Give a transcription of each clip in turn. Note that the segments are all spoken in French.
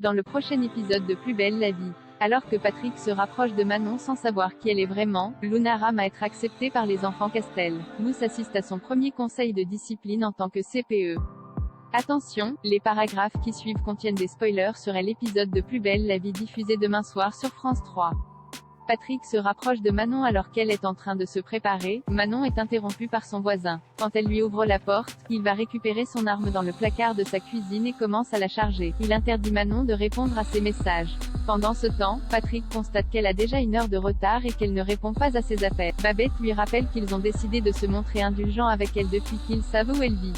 dans le prochain épisode de Plus belle la vie. Alors que Patrick se rapproche de Manon sans savoir qui elle est vraiment, Luna rame à être acceptée par les enfants Castel. Mousse assiste à son premier conseil de discipline en tant que CPE. Attention, les paragraphes qui suivent contiennent des spoilers sur l'épisode de Plus belle la vie diffusé demain soir sur France 3. Patrick se rapproche de Manon alors qu'elle est en train de se préparer. Manon est interrompue par son voisin. Quand elle lui ouvre la porte, il va récupérer son arme dans le placard de sa cuisine et commence à la charger. Il interdit Manon de répondre à ses messages. Pendant ce temps, Patrick constate qu'elle a déjà 1 heure de retard et qu'elle ne répond pas à ses appels. Babette lui rappelle qu'ils ont décidé de se montrer indulgents avec elle depuis qu'ils savent où elle vit.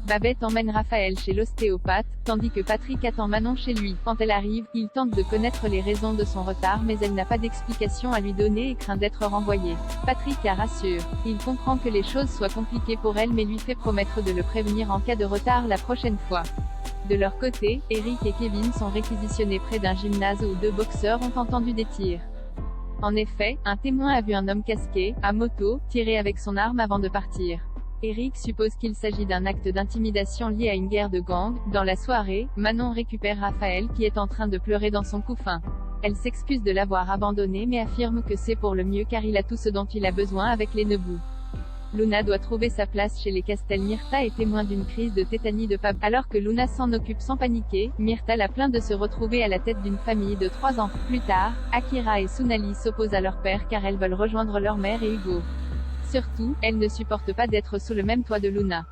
Babette emmène Raphaël chez l'ostéopathe, tandis que Patrick attend Manon chez lui. Quand elle arrive, il tente de connaître les raisons de son retard mais elle n'a pas d'explication à lui donner et craint d'être renvoyée. Patrick la rassure. Il comprend que les choses soient compliquées pour elle mais lui fait promettre de le prévenir en cas de retard la prochaine fois. De leur côté, Eric et Kevin sont réquisitionnés près d'un gymnase où 2 boxeurs ont entendu des tirs. En effet, un témoin a vu un homme casqué, à moto, tirer avec son arme avant de partir. Eric suppose qu'il s'agit d'un acte d'intimidation lié à une guerre de gang. Dans la soirée, Manon récupère Raphaël qui est en train de pleurer dans son couffin. Elle s'excuse de l'avoir abandonné mais affirme que c'est pour le mieux car il a tout ce dont il a besoin avec les Nebou. Luna doit trouver sa place chez les Castel. Myrtha est témoin d'une crise de tétanie de Pab. Alors que Luna s'en occupe sans paniquer, Myrtha la plaint de se retrouver à la tête d'une famille de 3 enfants. Plus tard, Akira et Sunali s'opposent à leur père car elles veulent rejoindre leur mère et Hugo. Surtout, elle ne supporte pas d'être sous le même toit de Luna.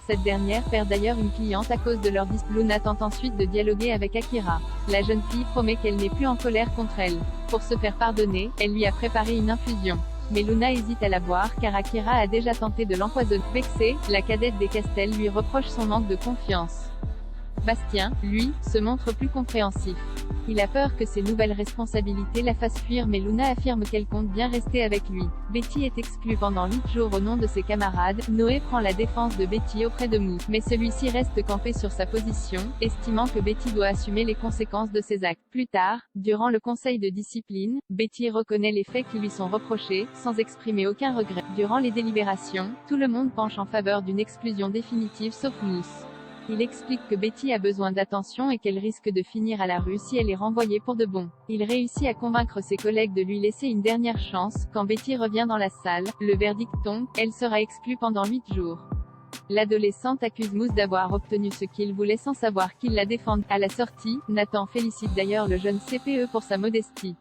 Cette dernière perd d'ailleurs une cliente à cause de leur dispute. Luna tente ensuite de dialoguer avec Akira. La jeune fille promet qu'elle n'est plus en colère contre elle. Pour se faire pardonner, elle lui a préparé une infusion. Mais Luna hésite à la boire car Akira a déjà tenté de l'empoisonner. Vexée, la cadette des Castel lui reproche son manque de confiance. Bastien, lui, se montre plus compréhensif. Il a peur que ses nouvelles responsabilités la fassent fuir mais Luna affirme qu'elle compte bien rester avec lui. Betty est exclue pendant 8 jours au nom de ses camarades. Noé prend la défense de Betty auprès de Mousse, mais celui-ci reste campé sur sa position, estimant que Betty doit assumer les conséquences de ses actes. Plus tard, durant le conseil de discipline, Betty reconnaît les faits qui lui sont reprochés, sans exprimer aucun regret. Durant les délibérations, tout le monde penche en faveur d'une exclusion définitive sauf Mousse. Il explique que Betty a besoin d'attention et qu'elle risque de finir à la rue si elle est renvoyée pour de bon. Il réussit à convaincre ses collègues de lui laisser une dernière chance. Quand Betty revient dans la salle, le verdict tombe, elle sera exclue pendant 8 jours. L'adolescente accuse Mousse d'avoir obtenu ce qu'il voulait sans savoir qu'il la défende. À la sortie, Nathan félicite d'ailleurs le jeune CPE pour sa modestie.